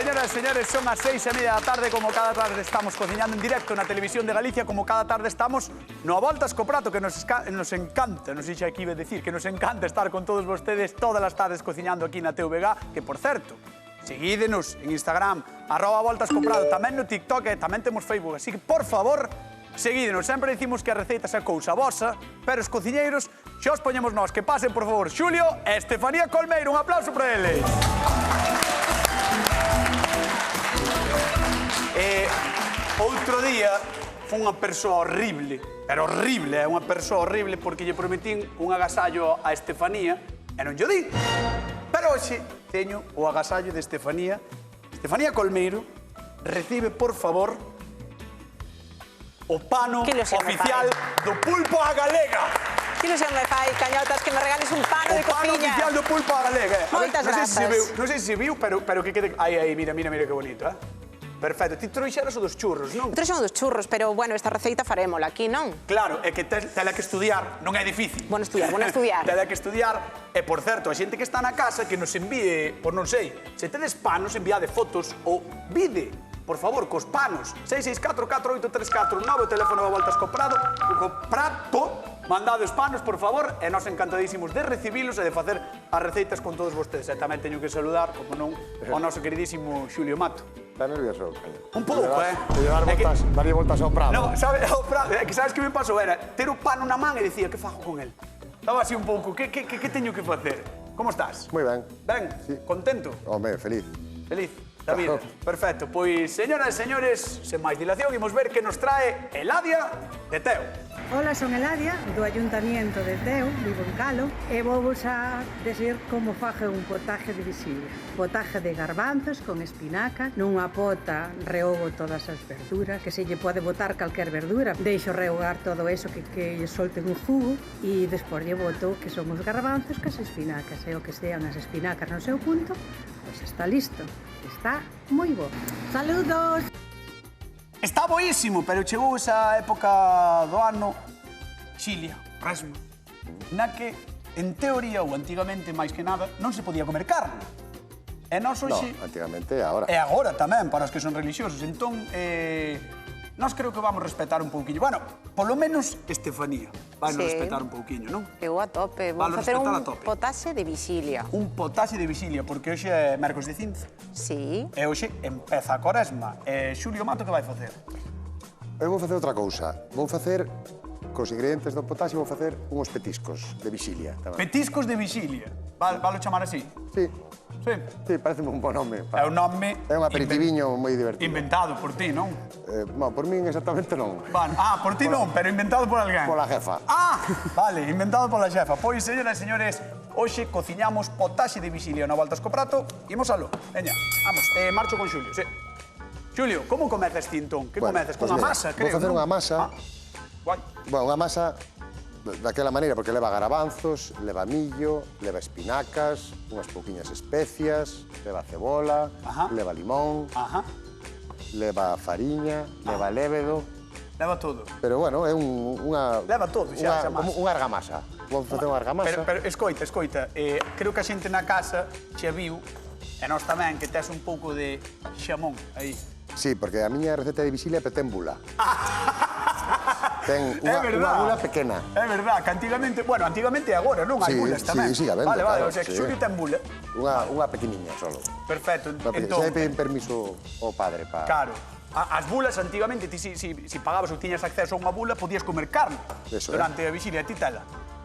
señoras e señores, son as 6:30 da tarde. Como cada tarde estamos cociñando en directo na televisión de Galicia, como cada tarde estamos no A Voltas co Prato, que nos encanta, non sei xa aquí iba a decir, que nos encanta estar con todos vostedes todas as tardes cociñando aquí na TVG, que, por certo, seguídenos en Instagram, @voltascoprado, tamén no TikTok e tamén temos Facebook, así que, por favor, seguídenos. Sempre dicimos que a receitas é cousa vosa, pero os cociñeiros xa os poñemos nós. Que pasen, por favor, Xulio e Estefanía Colmeiro. Un aplauso para eles. Outro día foi unha persoa horrible, pero horrible, é unha persoa horrible porque lle prometín un agasallo a Estefanía e non lle di. Pero hoxe teño o agasallo de Estefanía. Estefanía Colmeiro recibe, por favor, o pano oficial do pulpo á galega. Que ilusión me fai, Cañotas, que me regales un pano de cociña. O pano oficial do pulpo á galega. Moitas grazas. Non sei se viu, pero que quede... Aí, mira que bonito, Perfecto. Ti trouxeras o dos churros, non? Trouxen o dos churros, pero, bueno, esta receita farémola aquí, non? Claro, é que tela que estudiar, non é difícil. Bueno estudiar. Tela que estudiar. E, por certo, a xente que está na casa que nos envíe, por non sei, se tedes panos, enviade fotos ou vide, por favor, cos panos. 664-4834-9, o teléfono da Voltas co Prato, mandade os panos, por favor, e nós encantadísimos de recibilos e de facer as receitas con todos vostedes. E tamén teño que saludar, como non, ao noso queridísimo Xulio Mato. Está nervioso, Caño. Un pouco, De llevar varias voltas ao Prado. No, sabes que me pasou? Era ter o pano na man e dicía, que fajo con el? Estaba así un pouco, que teño que facer? Como estás? Moi ben. Ben? Sí. Contento? Home, feliz. Feliz da vida. Perfecto. Pois, señoras e señores, sen máis dilación, imos ver que nos trae Eladia de Teo. Hola, son Eladia, do Ayuntamiento de Teo, vivo en Calo, e vos a decir como faje un potaje de visilia. Potaje de garbanzos con espinaca, nunha pota rehogo todas as verduras, que se lle pode botar calquer verdura, deixo rehogar todo eso que lle solten un jugo, e despois lle boto que son os garbanzos que as espinacas, e o que sean as espinacas no seu punto, pois está listo. Está moi bo. Saludos! Está boísimo, pero chegou esa época do ano, Xilia, Resma, na que, en teoría, ou antigamente, máis que nada, non se podía comer carne. E nós hoxe... No, antigamente e agora. E agora tamén, para os que son religiosos. Entón, nós creo que vamos respetar un pouquiño. Bueno, polo menos Estefanía vai nos respetar un pouquiño, non? Eu a tope. Vamos facer un potaxe de visilia. Un potaxe de visilia, porque hoxe é mércores de cinza. Sí. E hoxe empeza a Coresma. E Xulio Mato, que vai facer? Eu vou facer outra cousa. Vou facer, cos ingredientes do potaxe, vou facer uns petiscos de visilia. Petiscos de visilia. Valo chamar así? Sí. Sí. Sí, parece un bon nome. É un nome... É un aperitiviño moi divertido. Inventado por ti, non? Por min exactamente non. Por ti non, pero inventado por alguén. Pola jefa. Vale, inventado pola xefa. Pois, señoras e señores, hoxe cociñamos potaxe de visilia na Voltas co Prato. Imos aló. Veña, vamos. Marcho con Xulio, sí. Xulio, como comezas ti, entón? Que comezas? Cunha masa, creo, vou facer unha masa. Guai. Bueno, unha masa daquela maneira, porque leva garabanzos, leva millo, leva espinacas, unhas pouquiñas especias, leva cebola, leva limón, leva fariña, leva lévedo. Leva todo. Pero, bueno, é unha... Leva todo, xa chamás. Unha argamasa. Vou facer unha argamasa. Pero, escoita. Creo que a xente na casa xa viu, e nós tamén, que tes un pouco de xamón aí. Sí, porque a miña receta de visilia ten bula. Ten unha bula pequena. É verdad, que antigamente... Bueno, antigamente e agora, non? Hai bulas tamén. Sí, habendo. Vale, o sea, que Xulio ten bula. Unha pequeniña, solo. Perfecto, entón... Xa pedín permiso ao padre para... Claro. As bulas, antigamente, ti si pagabas ou tiñas acceso a unha bula, podías comer carne durante a visilia. Ti tela?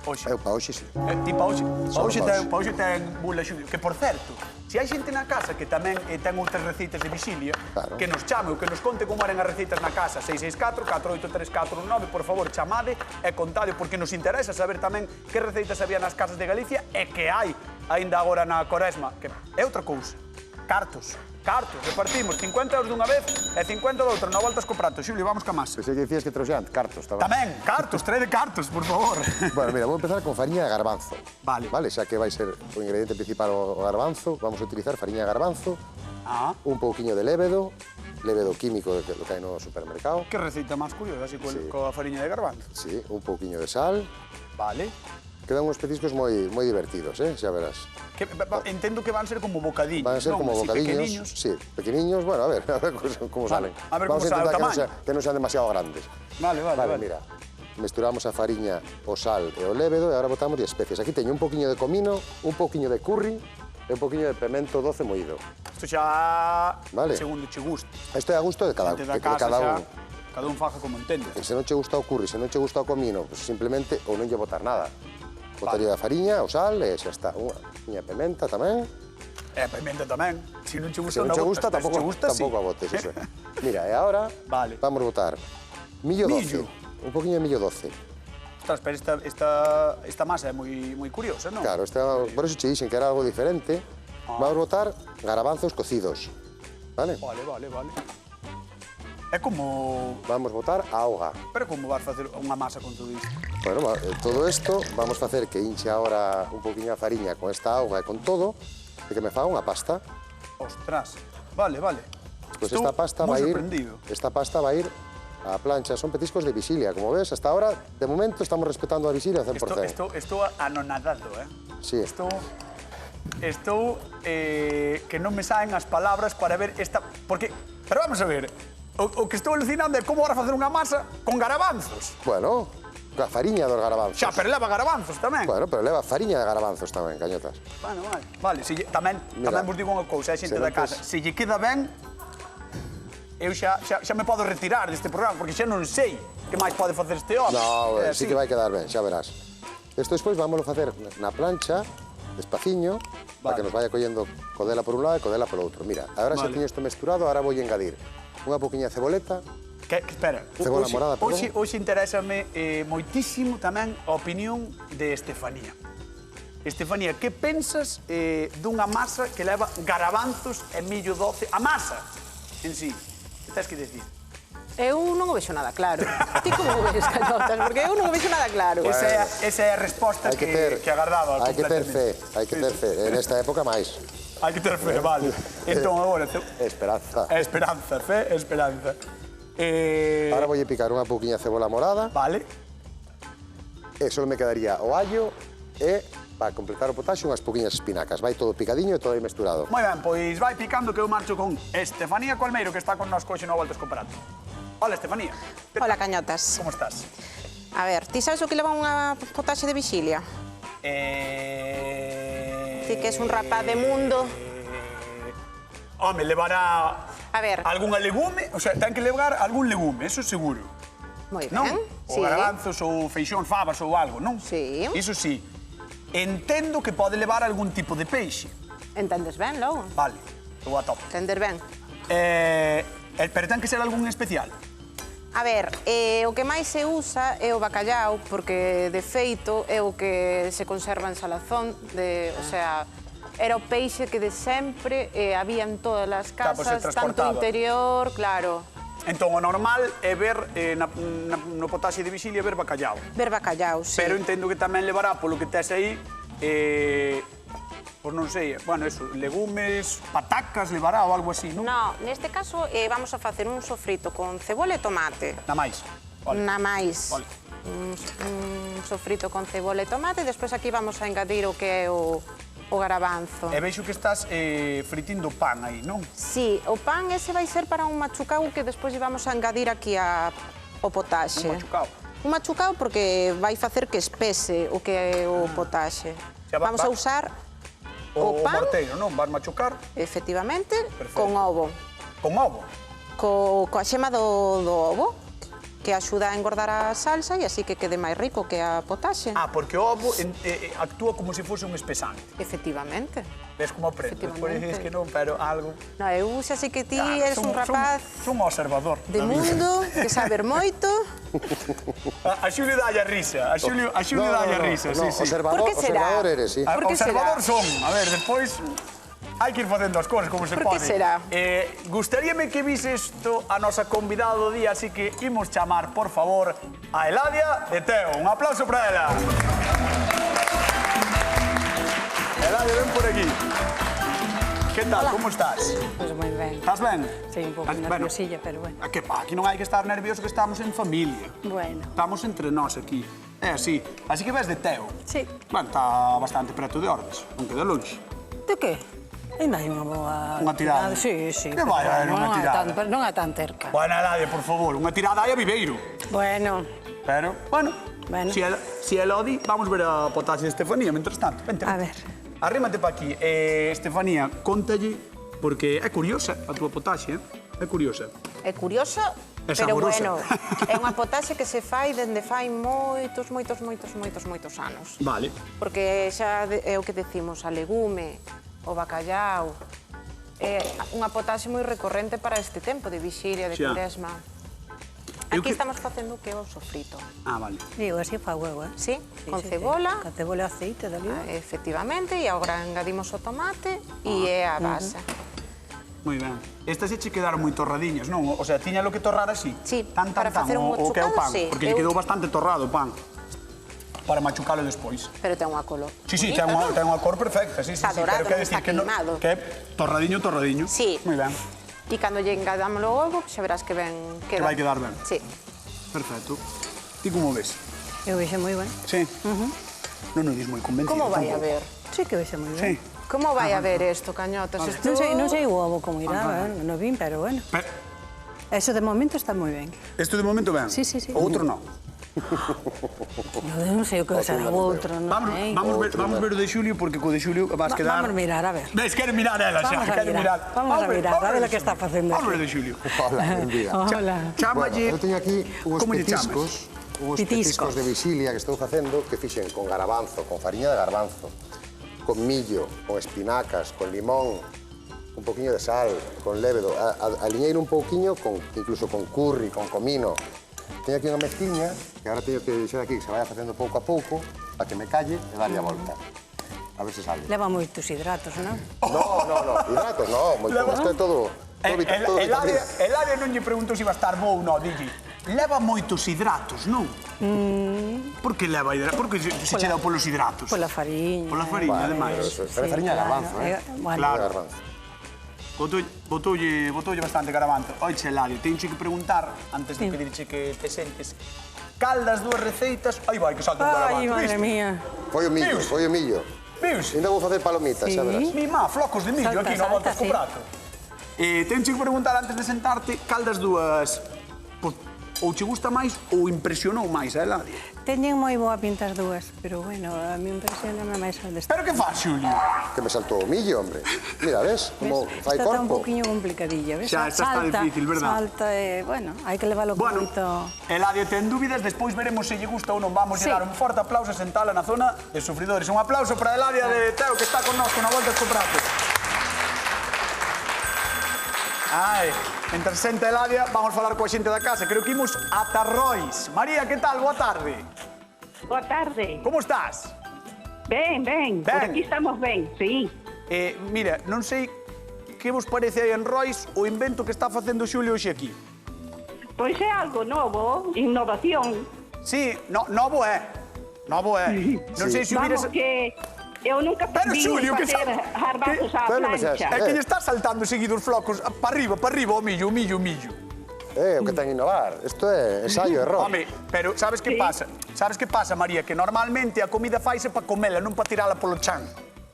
Oxe. Eu pa hoxe, sí. Ti pa hoxe ten bula, Xulio. Que, por certo, se hai xente na casa que tamén ten outras receitas de visilia, que nos chame ou que nos conte como eran as receitas na casa, 664-4834-9, por favor, chamade e contade, porque nos interesa saber tamén que receitas había nas casas de Galicia e que hai aínda agora na Coresma, que é outra cousa. Cartos, repartimos 50 euros dunha vez e 50 doutra, na Voltas co Prato. Xulio, vamos ca masa. Pensei que dicías que trouxean cartos, tamén, cartos, trae de cartos, por favor. Bueno, mira, vou empezar con fariña de garbanzo. Vale. Vale, xa que vai ser o ingrediente principal o garbanzo, vamos a utilizar fariña de garbanzo, un pouquiño de lévedo químico que hai no supermercado. Que receita máis curiosa, así coa fariña de garbanzo. Sí, un pouquiño de sal. Vale. quedan uns petiscos moi divertidos, xa verás. Entendo que van ser como bocadiños, Van a ser como bocadiños, sí, pequeniños, bueno, a ver como salen. A ver como sale o tamaño. Que non sean demasiado grandes. Vale. Mira, mesturamos a fariña, o sal e o lévedo e agora botamos especies. Aquí teño un poquinho de comino, un poquinho de curry e un poquinho de pemento doce moído. Isto xa segundo che gusta. Isto é a gusto de cada un. Cada un faja como entende. Se non che gusta o curry, se non che gusta o comino, pues simplemente ou non lle botar nada. Botaría a fariña, o sal e xa está. Unha poquinha de pementa tamén. E a pementa tamén. Se non che gusta, tampouco a botes. Mira, e agora vamos botar millo doce. Un poquinho de millo doce. Ostras, pero esta masa é moi curiosa, non? Claro, por eso che dixen que era algo diferente. Vamos botar garabanzos cocidos. Vale? Vale. É como... Vamos botar auga. Pero como vas facer unha masa con todo isto? Bueno, todo isto vamos facer que hinche agora un poquinho a fariña con esta auga e con todo, e que me faga unha pasta. Ostras, vale. Pues esta pasta vai ir a plancha. Son petiscos de visilia, como ves, hasta ahora, de momento, estamos respetando a visilia al 100%. Estou anonadado, Sí. Estou que non me saen as palabras para ver esta... Porque, pero vamos a ver, o que estou alucinando é como ahora facer unha masa con garabanzos. Bueno, a fariña dos garabanzos. Xa, pero leva garabanzos tamén. Bueno, pero leva fariña de garabanzos tamén, cañotas. Bueno, vale. Tamén vos digo unha cousa, xente da casa. Se lle queda ben, eu xa me podo retirar deste programa, porque xa non sei que máis pode facer este home. No, sí que vai quedar ben, xa verás. Isto despois vámoslo facer na plancha, despaciño, para que nos vaya collendo codela por un lado e codela polo outro. Mira, agora xa teño isto mesturado, agora vou engadir unha poquinha ceboleta. Espera, cebola morada, perdón. Hoxe interésame moitísimo tamén a opinión de Estefanía. Estefanía, que pensas dunha masa que leva garabanzos e millo doce? A masa en sí, que tens que decir? Eu non o vexo nada claro. Ti como o ves, cañotas? Porque eu non o vexo nada claro. Esa é a resposta que agardaba. Hai que ter fe, En esta época máis. Hai que ter fe, vale. Entón, agora... Esperanza. Esperanza, fe, esperanza. Ahora vou picar unha poquinha cebola morada. Vale. E só me quedaría o allo e, para completar o potaxe, unhas poquinhas espinacas. Vai todo picadiño e todo aí mesturado. Moi ben, pois vai picando que eu marcho con Estefanía Colmeiro, que está con nos coxe no Voltas Comparando. Hola, Estefanía. Hola, cañotas. Como estás? A ver, ti sabes o que leva unha potaxe de vixilia? Ti que es un rapaz de mundo. Home, levará... A ver. Algún legume, o sea, ten que levar algún legume, eso seguro. Moi ben, non? sí. Ou garabanzos, ou feixón, fabas, ou algo, non? Sí. Iso sí. Entendo que pode levar algún tipo de peixe. Entendes ben, logo? Vale, estou a top. Entender ben. Pero ten que ser algún especial? A ver, o que máis se usa é o bacallau, porque, de feito, é o que se conserva en Salazón, o sea... Era o peixe que de sempre había en todas as casas, tanto interior, claro. Entón, o normal é ver no potaxe de vixilia ver bacallau. Ver bacallau, sí. Pero entendo que tamén levará, polo que tes aí, pois non sei, bueno, eso, legumes, patacas levará ou algo así, non? No, neste caso vamos a facer un sofrito con cebola e tomate. Na máis. Na máis. Un sofrito con cebola e tomate, despois aquí vamos a engadir o que é o garabanzo. E veixo que estás fritindo pan aí, non? Sí, o pan ese vai ser para un machucao que despois vamos a engadir aquí o potaxe. Un machucao? Un machucao porque vai facer que espese o que é o potaxe. Vamos a usar o pan... O morteiro, non? Vas machucar? Efectivamente, con ovo. Con ovo? Coa xema do ovo, que axuda a engordar a salsa e así que quede máis rico que a potaxe. Ah, porque o ovo actúa como se fose un espesante. Efectivamente. Ves como aprendo? Despois dices que non, pero algo... No, eu xa sei que ti eres un rapaz... Son observador. De mundo, que saber moito. A Xulio dalle a risa, a Xulio dalle a risa, sí, sí. Observador eres, sí. Observador son, a ver, despois... Hai que ir facendo as cousas como se pode. Por que será? Gustaríame que vise isto a nosa convidada do día, así que imos chamar, por favor, a Eladia de Teo. Un aplauso para ela. Eladia, ven por aquí. Que tal, como estás? Pois moi ben. Estás ben? Sí, un pouco nerviosilla, pero bueno. Aquí non hai que estar nervioso, que estamos en familia. Bueno. Estamos entre nós aquí. É así. Así que ves de Teo. Sí. Bueno, está bastante preto de Ordes, non queda longe. De que? Ainda hai unha boa... Unha tirada. Sí, sí. Que vai haber unha tirada? Non é tan cerca. Bueno, Eladia, por favor, unha tirada hai a Viveiro. Bueno, Pero, bueno, Bueno. si ela o di, vamos ver a potaxe de Estefanía, mentras tanto. Vente, A vente. ver. Arrímate pa aquí. Estefanía, contalle, porque é curiosa a túa potaxe, é curiosa. É curiosa, É pero saborosa. bueno, é unha potaxe que se fai dende fai moitos anos. Vale. Porque xa é o que decimos, a legume, o bacallau, é unha potaxe moi recorrente para este tempo de vixilia, de Xa. cuaresma. Eu Aquí que- estamos facendo o que é o sofrito. Ah, vale. Digo, así fa huevo, eh? Sí, con cebola, Con cebola e aceite de oliva. efectivamente, e agora engadimos o tomate e é a base. Moi ben. Estas se che quedaron moi torradiñas, non? O sea, tiña lo que torrar así. Sí, Tan, para facer un o que é o pan. machucado, sí. Porque lle quedou bastante torrado o pan. Para machucalo despois. Pero ten unha color. Sí, sí, bonita, ten non? unha cor perfecta, sí, sí, Está sí. dorado, Pero quer non decir está que, queimado. que é torradiño. Sí. Moi ben. E cando lle engadamos o ovo, xa verás que ben Que queda. vai quedar ben. Sí. Perfecto. Ti como ves? Eu vexo moi ben. Sí. Non o dis moi convencido. Como vai a tampouco. ver? Sí que vexo moi Sí. ben. Como vai a ver isto, cañotas? Isto... Non sei o ovo como irá, non o vin, pero bueno. Pero, Eso de momento está moi ben. isto de momento ben. Sí, sí, sí. O outro non. Eu non sei o que será o outro, non sei. Vamos ver o de Xulio, porque co de Xulio vas quedar... Vamos mirar, a ver. Ves, quere mirar ela xa, Vamos a quere mirar. mirar. Vamos a mirar, a ver o que está facendo Vamos aquí. ver o de Xulio. Hola, buen día. Hola. Chámalle... Bueno, eu teño aquí uns Como lle petiscos, uns Pitiscos. petiscos de vixilia que estou facendo que fixen con garabanzo, con fariña de garbanzo, con millo, con espinacas, con limón, un poquinho de sal, con lévedo. Aliñeiro un pouquiño, incluso con curry, con comino. Teño aquí unha mezquiña que agora teño que deixar aquí que se vaya facendo pouco a pouco para que me calle e darlle a volta. A ver se sale. Leva moitos hidratos, non? No, hidratos, no, moito, isto é todo... todo vitamina. El área non lle preguntou se iba a estar bo ou non, dille. Leva moitos hidratos, non? Por que leva hidratos? Por que se che dá polos hidratos? Pola fariña. Pola fariña, ademais. Pero fariña de garbanzo, Bueno, Claro. Garbanzo. Botoulle bastante garabanzo. Oiche, Eladio, tenche que preguntar, antes de pedirche que te sentes, cal das dúas receitas... Ai, vai, que salta un garabanzo. Ai, madre viste? mía. Foi o millo, Vius? foi o millo. Vius? Ainda vou facer palomitas, xa verás. Mi má, flocos de millo Salta, aquí, non salta, voltas co sí. prato. Tenche que preguntar antes de sentarte cal das dúas... ou che gusta máis ou impresionou máis a Eladio. Teñen moi boa pinta as dúas, pero bueno, a mí impresiona máis a desta. Pero que faz, Xulio? Que me saltou o millo, hombre. Mira, ves, como fai Esta está un corpo. poquinho complicadilla, ves? Xa, esta está difícil, verdad? Salta e, bueno, hai que leválo con Bueno, moito... Eladio ten dúbidas, despois veremos se lle gusta ou non. Vamos Sí. dar un forte aplauso e sentala na zona de sufridores. Un aplauso para Eladia de Teo, que está con nós, con a volta co prato. Ai, entre senta Eladia, vamos falar coa xente da casa. Creo que imos ata Rois. María, que tal? Boa tarde. Boa tarde. Como estás? Ben, ben. Por Ben. aquí estamos ben, sí. Mira, non sei que vos parece aí en Rois o invento que está facendo Xulio hoxe aquí. Pois é algo novo, innovación. Sí, novo é. Novo é. Non sei se Vamos hubieras... que eu nunca Pero, vi Xulio, que facer sabe- garbanzos á Bueno, mas plancha. É que lle está saltando seguido os flocos para arriba, o millo. O que ten innovar. Isto é ensayo, error. Home, pero sabes que Sí. pasa? Sabes que pasa, María? Que normalmente a comida faise para comela, non para tirala polo chan.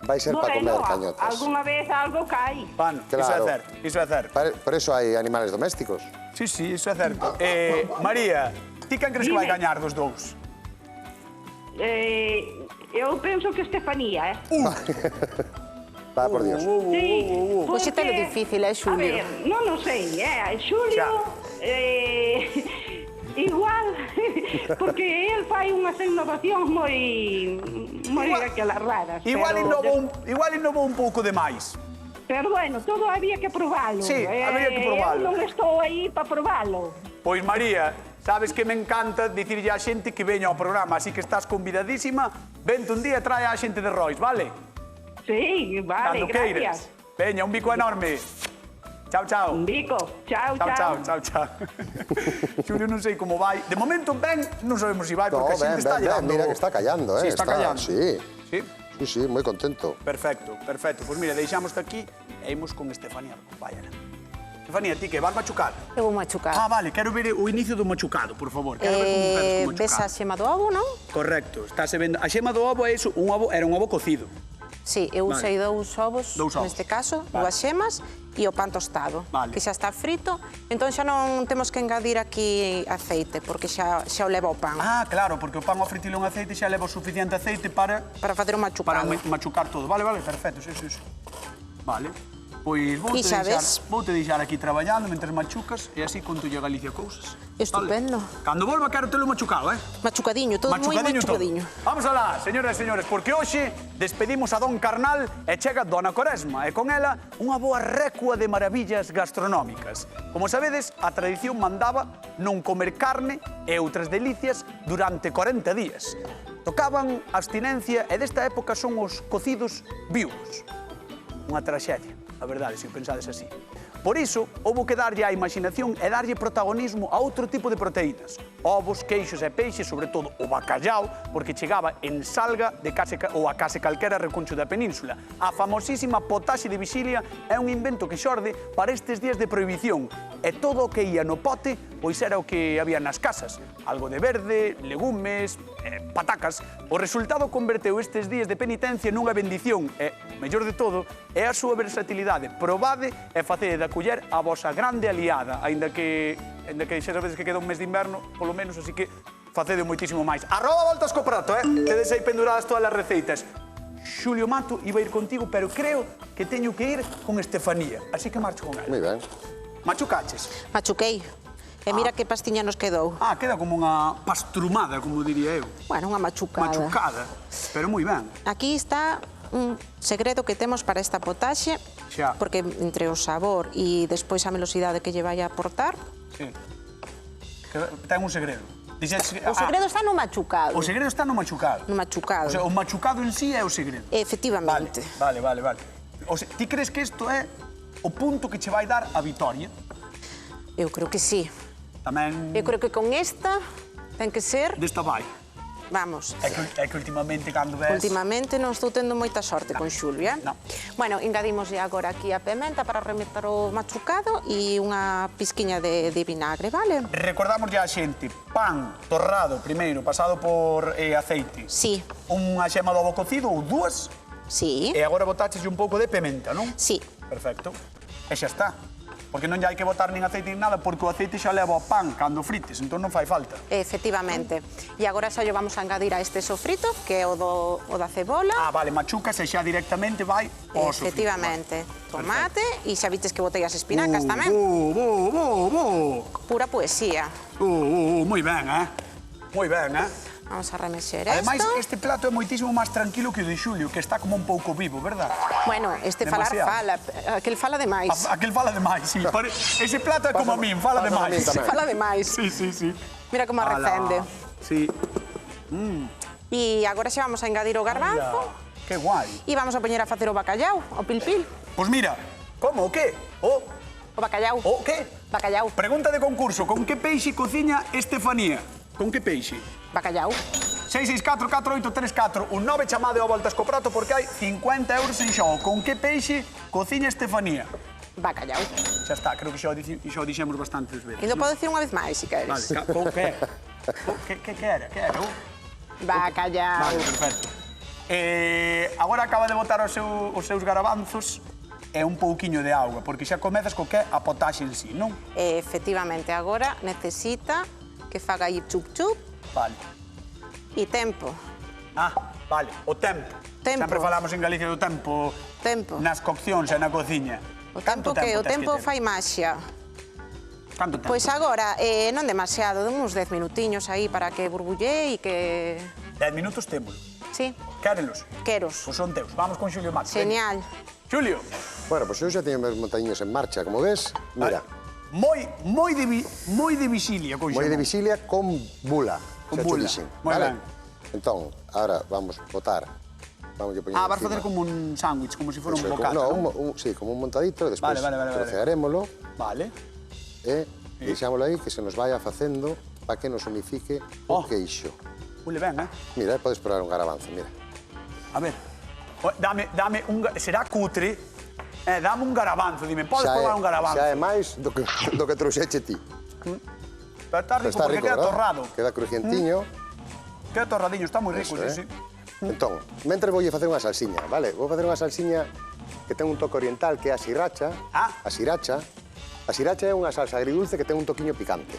Vai ser para comer, Bueno, cañotas. alguna vez algo cai. Bueno, Claro. iso é certo. Por eso hai animales domésticos. Sí, iso é certo. María, ti quen crees que vai Dime. gañar dos dous? Eu penso que Estefanía, Va, por Dios. Sí, Hoxe porque- telo difícil, Xulio. A ver, non o sei, Xulio... igual, porque él fai unhas innovacións moi aquelas raras. Igual pero, innovou un pouco de máis. Pero bueno, todo había que probalo. Sí, había que probalo. Eu non estou aí para probalo. Pois, María, sabes que me encanta dicirlle á xente que veña ao programa, así que estás convidadísima. Vente un día e trae á xente de Rois, vale? Sí, vale, Cando queiras. gracias. Veña, un bico enorme. Chao, chao. Un bico. Chao, Chao, chao. chao. Xulio, non sei como vai. De momento, ben, non sabemos se vai, No, porque a xente está llegando... mira que está callando, Sí, está callando. Sí, Sí? moi contento. Perfecto. Pois mira, deixamos aquí e imos con Estefanía. Vaya. Estefanía, ti que vas machucar? Eu vou machucar. Ah, vale, quero ver o inicio do machucado, por favor. Quero ver como queres co Ves a machucado. xema do ovo, non? Correcto, estáse vendo. A xema do ovo é iso, era un ovo cocido. Sí, eu usei dous ovos, Dous ovos. neste caso, Vale. 2 xemas e o pan tostado, Vale. que xa está frito. Entón xa non temos que engadir aquí aceite, porque xa o leva o pan. Ah, claro, porque o pan ao fritilo en aceite xa leva o suficiente aceite para Para facer o machucado. machucar todo. Vale, perfecto, sí. Vale. Pois E xa ves? voute deixar aquí traballando mentre machucas e así contolle a Galicia cousas. Estupendo. Vale. Cando volva quero telo machucado, Machucadiño, todo moi machucadiño. Vamos alá, señoras e señores, porque hoxe despedimos a Don Carnal e chega Dona Coresma e con ela unha boa recua de maravillas gastronómicas. Como sabedes, a tradición mandaba non comer carne e outras delicias durante 40 días. Tocaban abstinencia e desta época son os cocidos vivos. Unha traxedia, a verdade, se o pensades así. Por iso, houbo que darlle á imaginación e darlle protagonismo a outro tipo de proteínas. Ovos, queixos e peixes, sobre todo o bacallao, porque chegaba en salga de ou a case calquera recuncho da península. A famosísima potaxe de vixilia é un invento que xorde para estes días de prohibición. E todo o que ia no pote, pois era o que había nas casas. Algo de verde, legumes, patacas. O resultado converteu estes días de penitencia nunha bendición e, mellor de todo, é a súa versatilidade. Probade e facede da culler a vosa grande aliada, aínda que xa sabedes que queda un mes de inverno, polo menos, así que facede moitísimo máis. Arroba voltas co prato, Tedes aí penduradas todas as receitas. Xulio Mato iba a ir contigo, pero creo que teño que ir con Estefanía, así que marcho con ela. Moi ben. Machucaches? Machuquei. E mira que pastiña nos quedou. Ah, queda como unha pastrumada, como diría eu. Bueno, unha machucada. Machucada, pero moi ben. Aquí está un segredo que temos para esta potaxe, Xa. porque entre o sabor e despois a velocidade que lle vai a aportar, Sí. Ten un segredo. o segredo está no machucado. O segredo está no machucado. No machucado. O sea, o machucado en sí é o segredo. Efectivamente. Vale. O sea, ti crees que isto é o punto que che vai dar a vitoria? Eu creo que sí. Tamén Eu creo que con esta ten que ser, desta vai. vamos, É que últimamente cando ves... últimamente non estou tendo moita sorte con Xulio, No. Bueno, engadimos agora aquí a pementa para remeter o machucado e unha pizquiña de vinagre, vale? Recordamos ya a xente, pan torrado primeiro, pasado por aceite. Sí, Unha xema de ovo cocido ou dúas, sí, e agora botaches un pouco de pementa, non? sí. Perfecto. E xa está. Porque non lle hai que botar nin aceite nin nada, porque o aceite xa leva o pan cando frites, entón non fai falta. Efectivamente. E agora xa lle vamos a engadir a este sofrito, que é o da cebola. Ah, vale, machucas e xa directamente vai ao sofrito. Efectivamente. Tomate, e xa vites que botei as espinacas tamén. Pura poesía. Moi ben, Moi ben, Vamos a remexer Ademais, esto. este plato é moitísimo máis tranquilo que o de Xulio, que está como un pouco vivo, verdad? Bueno, este falar Demasiado. fala, aquel fala demais. Aquel fala demais, sí. Ese plato é como a min, fala Pásame a min demais. tamén. Fala demais. Sí. Mira como arrecende. Sí. E agora xa vamos a engadir o garbanzo Que guai. e vamos a poñer a facer o bacallau, o pilpil. Pois mira, como, o que? O bacallau. O que? Bacallau. Pregunta de concurso, con que peixe cociña Estefanía? Con que peixe? Bacallau. 664-4834, un 9 chamade ao voltas co prato porque hai 50 euros en xogo. Con que peixe cociña Estefanía? Bacallau. Xa está, creo que xa o dixemos bastantes veces. E non podo dicir unha vez máis, se queres. Vale, con que? Que era? Que era? Bacallau. Vale, perfecto. Agora acaba de botar os seus garabanzos e un pouquiño de auga, porque xa comezas co que é a potaxe en sí, non? Efectivamente, agora necesita que faga aí chup-chup Vale. e tempo. Ah, vale, o tempo. Tempo. Sempre falamos en Galicia do tempo. Tempo. Nas coccións e na cociña. O tempo que o tes tempo ter? fai maxia. Canto tempo? Pois agora, non demasiado, uns 10 minutiños aí para que burbulle e que... 10 minutos témolo. Sí, Quérelos? queros. Pois son teus. Vamos con Xulio Mato. Genial. Xulio. Bueno, pois eu xa teño meus montañiños en marcha, como ves. Mira, Moi de vixilia con moi de xamón. vixilia con bula. Con xa cho bula. dixen, Moi vale? ben. Entón, ahora vamos botar. Vamos a poñer Ah, vas encima. facer como un sándwich, como se fora un Eso, bocata, no, non? sí, como un montadito, despois Vale. trocearémolo Vale. e deixámoslo aí que se nos vaya facendo para que nos unifique o queixo. Ule ben, Mira, podes probar un garabanzo, mira. A ver. Dame un... Será cutre, Dame un garabanzo, dime, podes probar un garabanzo. Xa é máis do que trouxeche ti. Pero está rico porque queda ¿verdad? torrado. Queda crujientiño. Queda torradiño, está moi rico, Eso, sí, sí. Entón, mentre voulle facer unha salsiña, vale? Vou facer unha salsiña que ten un toque oriental, que é a sriracha. A sriracha. A sriracha é unha salsa agridulce que ten un toquiño picante.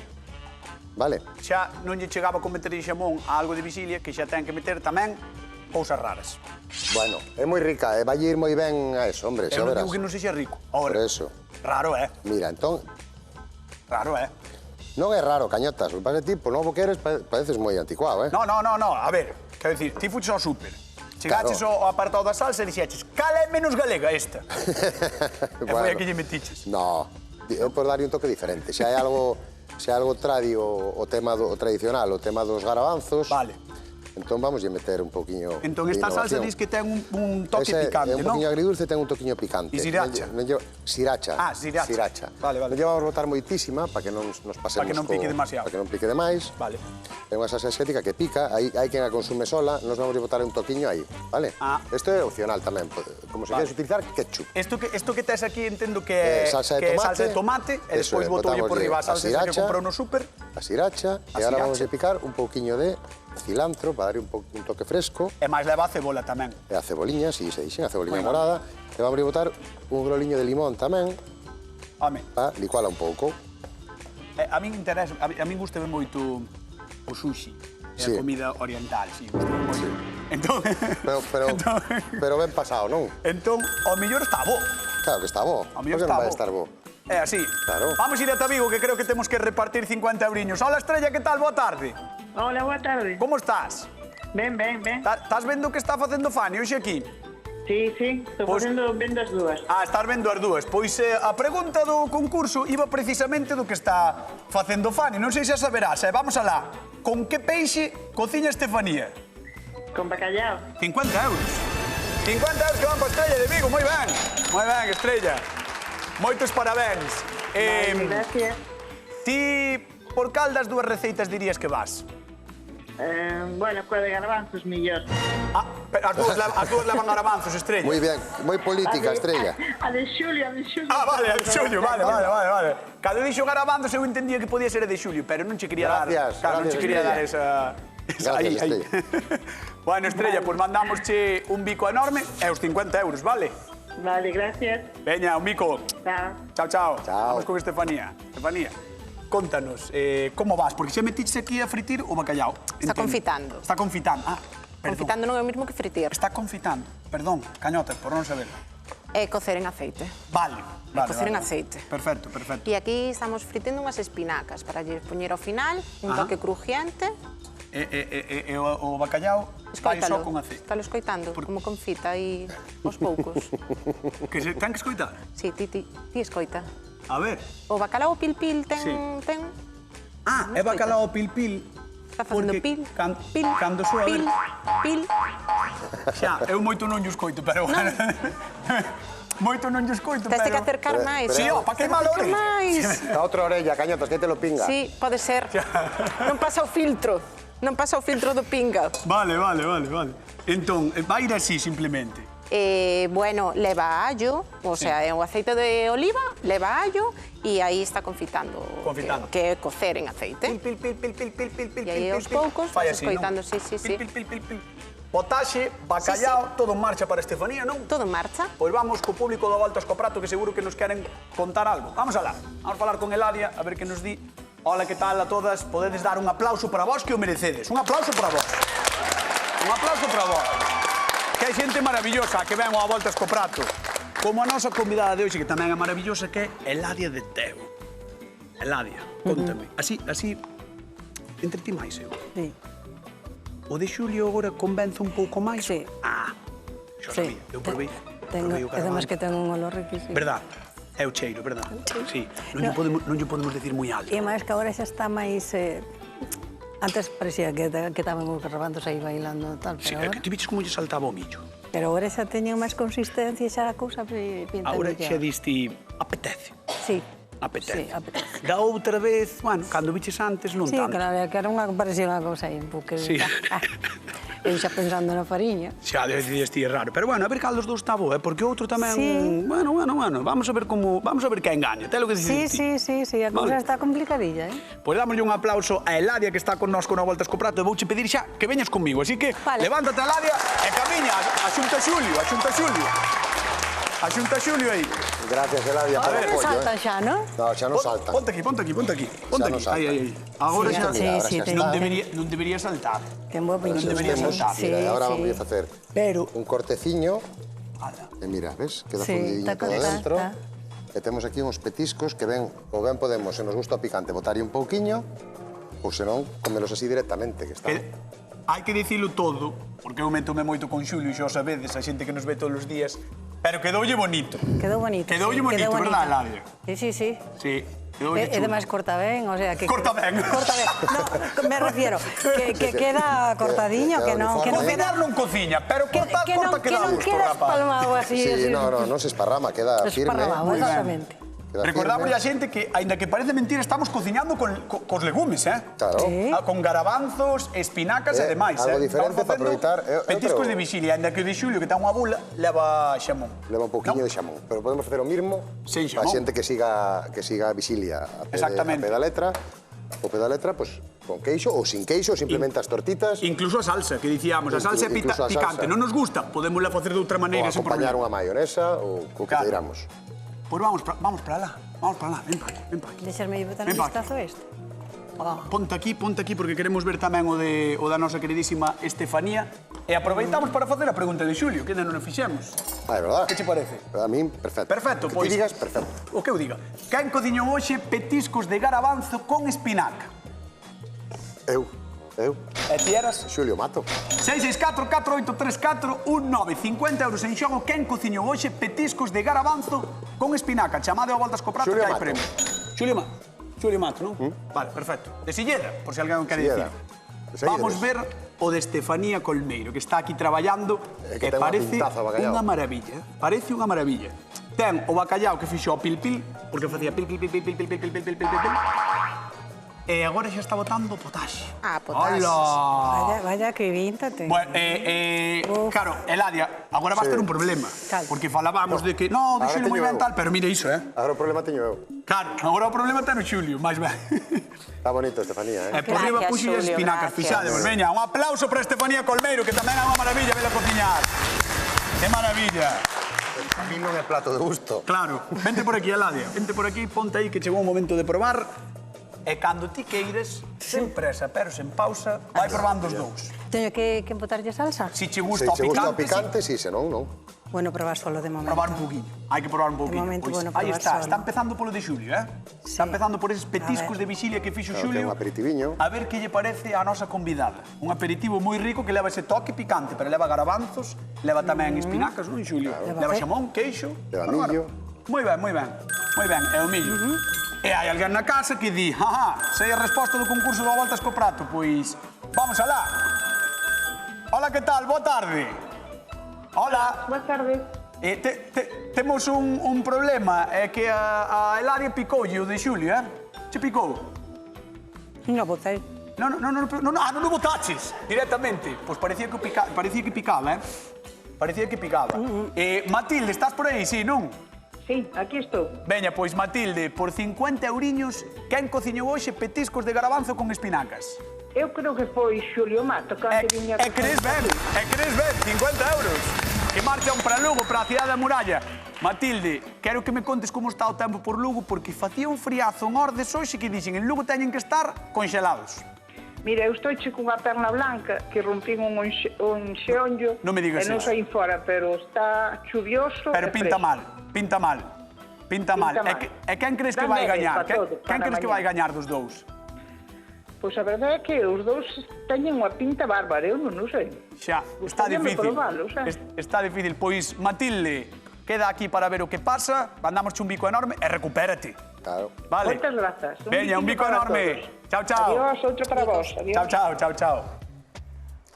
Vale? Xa non lle chegaba con meter xamón a algo de Visilia, que xa ten que meter tamén cousas raras. Bueno, é moi rica, vai ir moi ben a eso, hombre, xa Eu non verás. digo que non sexa rico. Por Ahora, eso. raro, Mira, entón, Raro, non é raro, cañotas. O que pasa é que ti, por novo que eres, pareces moi anticuado, No, a ver, quero dicir, ti fuches ao súper. Chegaches ao apartado da salsa e dixeches, cal é menos galega esta? E foi a que lle metiches. No, é por darlle un toque diferente. Xa é algo tradio o tema o tradicional, o tema dos garabanzos. Vale. Entón vamos a meter un poquinho Entón esta salsa dis que ten un toque picante, non? É un poquinho agridulce, ten un toquiño picante. E sriracha? Sriracha. Sriracha. Vale. Non llevamos a botar moitísima para que non nos pasemos Para que non pique demasiado. Para que non pique demais. Vale. É unha salsa ascética que pica, hai quen a consume sola, nos vamos a botar un toquiño aí, vale? Isto é opcional tamén, como se queres utilizar ketchup. Isto que tes aquí entendo que é salsa de tomate e despois botoulle por riba a salsa que comprou no súper. A sriracha, e agora vamos a picar un pouquiño de cilantro para darle un toque fresco. E máis leva a cebola tamén. E a ceboliña, si se dixen, a ceboliña morada. E vamos a botar un groliño de limón tamén. Home. Para licuala un pouco. A min interesa, a min gusta moito o sushi. Sí. A comida oriental, si, gusta moito. Entón... Pero ben pasado, non? Entón, ao mellor está bo. Claro que está bo. Ao mellor Por que está non vai bo. estar bo? É así. Claro. Vamos ir ata Vigo, que creo que temos que repartir 50 euriños. Hola, Estrella, que tal? Boa tarde. Hola, boa tarde. Como estás? Ben. Estás vendo que está facendo Fani hoxe aquí? Sí, estou vendo as dúas. Estás vendo as dúas. Pois a pregunta do concurso iba precisamente do que está facendo Fani. Non sei se a saberás. Vamos alá. Con que peixe cociña Estefanía? Con bacallau. 50 euros. 50 euros que van para Estrella de Vigo. Moi ben, Estrella. Moitos parabéns. Vale, gracias. Ti, por cal das dúas receitas dirías que vas? Bueno, coa de garbanzos, millor. Pero as dúas levan garabanzos, Estrella. Moi ben, moi política, Estrella. A de Xulio. Vale, a de Xulio, vale. Cando dixo garabanzos eu entendía que podía ser a de Xulio, pero non che quería dar... Claro, non che quería dar esa... Gracias, Estrella. Bueno, Estrella, pois mandamosche un bico enorme e os 50 euros, vale? Vale, gracias. Veña, un bico. Chao. Vamos con Estefanía. Estefanía, contanos, como vas? Porque xa metiches aquí a fritir o bacallau. Está confitando. Está confitando. Perdón. Confitando non é o mesmo que fritir. Está confitando. Perdón, cañotas, por non saber. É cocer en aceite. Vale. Cocer en aceite. Perfecto. E aquí estamos fritendo unhas espinacas para lle poñer ao final un toque crujiente. E o bacallau vai só con aceite. Estalo escoitando, como confita aí aos poucos. Que se ten que escoitar? Sí, ti escoita. A ver. O bacalao pil-pil ten... É bacalao pil-pil. Está facendo pil, Cando soa, a ver... pil. Xa, eu moito non lle escoito, pero... Moito non lle escoito, pero... Teste que acercar máis. Sí, para que mal ore. A outra orella, cañotas, que te lo pinga. Sí, pode ser. Non pasa o filtro. Non pasa o filtro do pinga. Vale. Entón, vai ir así, simplemente. Bueno, leva allo, o sea, é un aceite de oliva, leva allo e aí está confitando. Que é cocer en aceite. Pil. E aí aos poucos, vas escoitando, sí. Pil. Potaxe, bacallau, todo en marcha para Estefanía, non? Todo en marcha. Pois vamos co público do Voltas co Prato, que seguro que nos queren contar algo. Vamos alá. Vamos falar con Eladia, a ver que nos di. Hola, que tal a todas? Podedes dar un aplauso para vos que o merecedes. Un aplauso para vos. Un aplauso para vos. Que hai xente maravillosa que ven ao Voltas co Prato. Como a nosa convidada de hoxe, que tamén é maravillosa, que é Eladia de Teo. Eladia, contame. Así, entre ti máis eu. Sí. O de Xulio agora convence un pouco máis? Sí. Xa sabía. Eu provei o además que ten un olor riquísimo. Verdad? É o cheiro, verdad? Sí. Non lle podemos decir moi alto. E máis que agora xa está máis... Antes parecía que estaban os garbanzos aí bailando tal, Sí, pero é que te viches como lle saltaba o millo. Pero agora xa teñen máis consistencia e xa a cousa pinta Agora mellor. xa diste apetece. Sí. Apetece. Sí, apetece. Da outra vez, bueno, cando viches antes non Sí, tanto. claro, que era parecía unha cousa aí un pouco... Sí. Eu xa pensando na fariña. Xa, decides ti, é raro. Pero bueno, a ver cal dos dous está bo, porque o outro tamén... Sí. Bueno, vamos a ver quen gaña. Te lo que Sí, decides ti. sí, a cousa está complicadilla, Pois dámoslle un aplauso a Eladia, que está con nós con a Voltas co Prato, e vouche pedir xa que veñas conmigo. Así que, levántate, Eladia, e camiña a Xunta Xulio, a Xunta Xulio. A Xunta Xulio aí. Gracias, Eladia, por o Non apoyo. saltan xa, non? No, xa non saltan. Ponte aquí. Xa non saltan. Aí. Agora Sí, xa... sí, ahora sí, xa ten- está. Non debería saltar. Ten boa Non pintura. debería saltar. Mira, agora sí. vamos a facer Pero... un corteciño. Ala. E mira, ves? Queda Sí, fundidinho está todo cortado, dentro. está. E temos aquí uns petiscos que ben podemos, se nos gusta o picante, botarlle un pouquiño, ou senón, comelos así directamente, que están... Hai que dicilo todo, porque eu métome moito con Xulio, xa o sabedes, a xente que nos ve todos os días, pero quedoulle bonito. Quedou bonito. Quedoulle sí, bonito, quedou verdad, Eladia? Sí. Sí, quedoulle E chulo. demais corta ben, o sea que... Corta ben. Corta ben. No, me refiero, que queda cortadiño, que non queda... Cocinar non cociña, pero cortar, Que non queda a gusto, queda rapaz. espalmado así. Sí, non se esparrama, queda firme. Esparramado, Muy ben. exactamente. Queda Recordamos firme. a xente que, aínda que parece mentira, estamos cociñando cos legumes, Claro. Sí. Con garabanzos, espinacas e demais, algo diferente Estamos para facendo aproveitar. Petiscos Outro- de vixilia, aínda que o de Xulio, que ten unha bula, leva xamón. Leva un pouquiño de xamón, pero podemos facer o mismo Sen para xamón. xente que siga a vixilia a pé Exactamente. da letra. O pé da letra, pues, con queixo ou sin queixo, simplemente as tortitas. Incluso a salsa, que dicíamos, a salsa é Incluso a picante. salsa. Non nos gusta, podémosla facer de outra Ou maneira, sen acompañar problema. unha maionesa ou o que Claro. queiramos. Pois vamos para lá, ven para aquí. Deixarme botar Ven un pa. vistazo a isto. Ponte aquí, porque queremos ver tamén o da nosa queridísima Estefanía. E aproveitamos para facer a pregunta de Xulio, que ainda non a fixemos. Ah, é verdad? Que che parece? A mí, perfecto. Perfecto, Que pois... ti digas, perfecto. O que eu diga. Quen cociñou hoxe petiscos de garabanzo con espinaca? Eu. E ti eras? Xulio Mato. 664 4834 19 50 euros en xogo. Quen cociñou hoxe petiscos de garabanzo con espinaca? Chamade ao Voltas co Prato Xulio que hai Mato. premio. Xulio Mato, non? Vale, perfecto. De Silleda, por se alguén o quere Silleda. dicir. De Silleda. Vamos ver o de Estefanía Colmeiro, que está aquí traballando que e ten unha parece pintaza o bacallao. unha maravilla. Parece unha maravilla. Ten o bacallao que fixo o pil-pil, porque facía pil. E agora xa está botando potaxe. Ah, potaxe. Hola! Vaya que víntate. Bueno, claro, Eladia, agora vas ter un problema. Cal? Porque falábamos de que, no, de Ahora Xulio moi teño ben eu. tal, pero mira iso, Agora o problema teño eu. Claro, agora o problema ten o Xulio, máis ben. Está bonito, Estefanía, E por riba Gracias, puxo as Xulio, espinacas, gracias. fixadevos. Veña, un aplauso para Estefanía Colmeiro, que tamén é unha maravilla vela cociñar. Que maravilla. A mí non é plato de gusto. Claro, vente por aquí, Eladia. Vente por aquí, ponte aí que chegou o momento de probar. E cando ti queires, sen presa, pero sen pausa, vai probando os dous. Teño que botarlle salsa? Si che Se gusta o che gusta o picante, picante, sí, senón, non. Bueno, probar solo de momento. probar un poquinho. Hai que probar un poquinho. momento, Pois bueno, aí probar está, solo. está empezando polo de Xulio, Sí. Está empezando por eses petiscos A de ver. vixilia que fixo Claro, que é Xulio. un aperitiviño. A ver que lle parece a nosa convidada. Un aperitivo moi rico que leva ese toque picante, pero leva garabanzos, leva tamén espinacas, non, Xulio? Leva Leva xamón, queixo. Leva Bueno, millo. Moi ben, moi ben. Moi ben, é o millo. E hai alguén na casa que di, jaja, sei a resposta do concurso do Voltas co Prato, pois vamos alá. Hola, que tal? Boa tarde. Hola. Boa tarde. Temos un problema, é que a Eladia picoulle o de Xulio, Che picou? Non botei. Non o botaches directamente. Pois parecía que picaba, Parecía que picaba. Matilde, estás por aí, sí, non? Sí, aquí estou. Veña, pois Matilde, por 50 euriños, quen cociñou hoxe petiscos de garabanzo con espinacas? Eu creo que foi Xulio Mato, cando viña... E crees ben, 50 euros. Que marchan para Lugo, para a cidade da muralla. Matilde, quero que me contes como está o tempo por Lugo, porque facía un friazo en Ordes hoxe que dixen en Lugo teñen que estar conxelados. Mira, eu estou che cunha perna blanca que rompín un xeonllo. Non me digas e non eso. saí fora, pero está chuvioso Pero e pinta fresco. mal. mal. E quen crees que Dá vai neve gañar? pa todo, Quen para crees que mañá. vai gañar dos dous? Pois a verdade é que os dous teñen unha pinta bárbara, eu non o sei. Xa, está Gustaríame difícil. probalos, Está difícil. Pois, Matilde, queda aquí para ver o que pasa, mandamos un bico enorme e recupérate. Claro. Vale? Moitas grazas. Veña, un bico biquiño para enorme. todos. Chao, chao. Adiós, outro para vos. Adiós. Chao.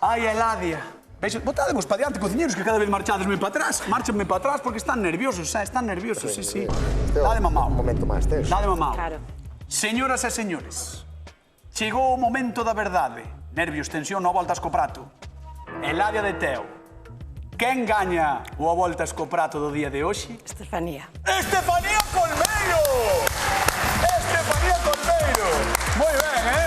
Ai, Eladia. Veixo, botademos para diante, cociñeros, que cada vez marchadesme para atrás. Márchenme para atrás porque están nerviosos, están nerviosos, sí. Dade mamao. Un momento máis tes. Dade mamao. Claro. Señoras e señores, chegou o momento da verdade. Nervios, tensión, non voltas co prato. Eladia de Teo. Quen gaña o a voltas co prato do día de hoxe? Estefanía. Estefanía Colmeiro! Estefanía Colmeiro! Moi ben,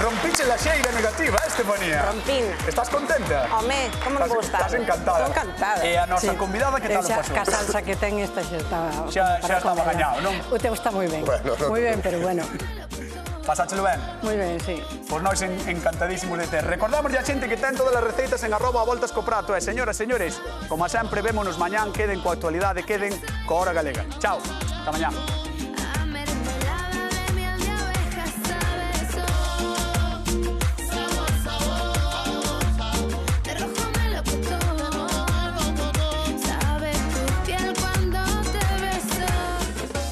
Rompiche la xeira negativa, Estefanía. Rompín. Estás contenta? Home, como non vou estar? Estás encantada. Estou encantada. E a nosa convidada, que tal o pasou? A salsa que ten esta xa estaba... Xa estaba gañado, non? O teu está moi ben. Bueno, non Moi te ben, pero bueno. Pasáchelo ben? Moi ben, sí. Pois nós encantadísimos de ter. Recordamos a xente que ten todas as receitas en @voltascoprato. E, señoras, señores, como sempre, vémonos mañán, queden coa actualidade, queden coa hora galega. Chao, ata mañán.